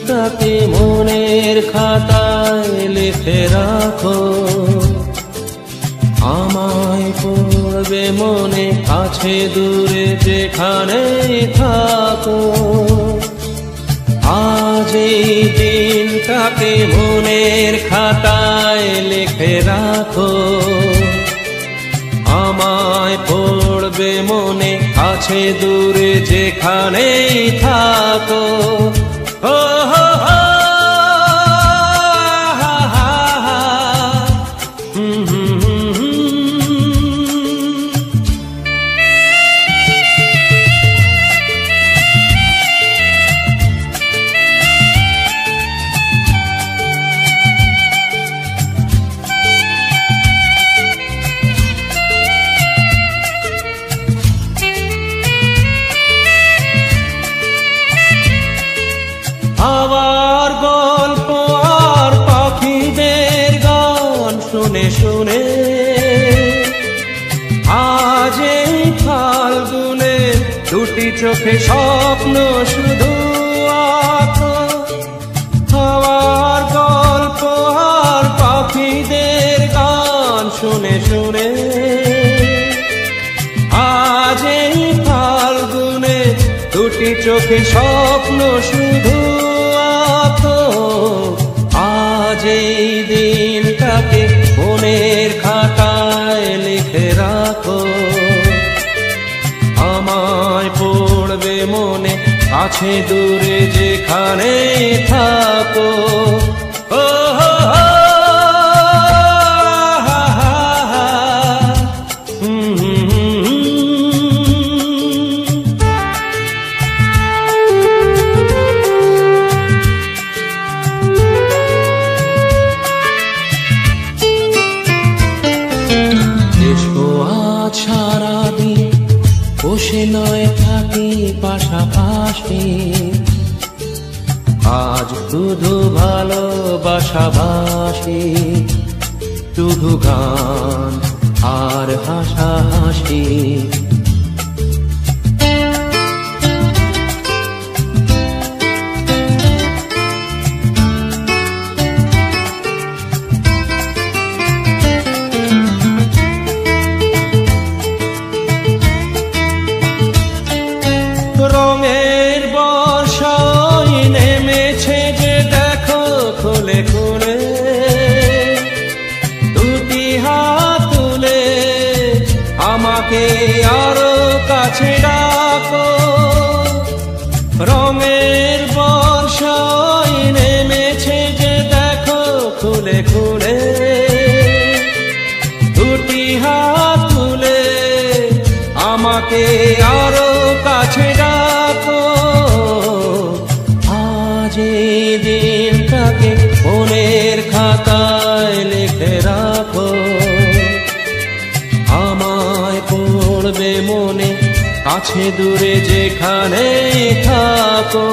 দিনটাকে মনের খাতায় লিখে রাখো, আমায় পড়বে মনে কাছে দূরে যেখানে থাকো। আজ এই দিনটাকে মনের খাতায় লিখে রাখো, আমায় পড়বে মনে কাছে দূরে যেখানেই থাকো। ও হো হো আবার গল্প আর পাখিদের গান শুনে শুনে আজ এই ফাল্গুনে দুটি চোখে স্বপ্ন শুধু আঁকো। আবার গল্প আর পাখিদের গান শুনে শুনে আজ এই ফাল্গুনে দুটি চোখে স্বপ্ন শুধু আঁকো। আজ এই দিনটাকে মনের খাতায় লিখে রাখো, আমায় পড়বে মনে কাছে দূরে যেখানে থাকো। ও হো হো সারাদিন বসে নয় থাকি পাশাপাশি, আজ শুধু ভালোবাসাবাসি, শুধু গান আর হাসাহাসি। রঙের বর্ষায় নেমেছে যে দেখো খুলে খুলে, দুটি হাত তুলে আমাকে আরো কাছে ডাকো। রঙের বর্ষায় নেমেছে যে দেখো খুলে খুলে, দুটি হাত তুলে আমাকে আরো কাছে ডাকো। আজ এই দিনটাকে মনের খাতায় লিখে রাখো, আমায় পড়বে মনে কাছে দূরে যেখানে থাকো।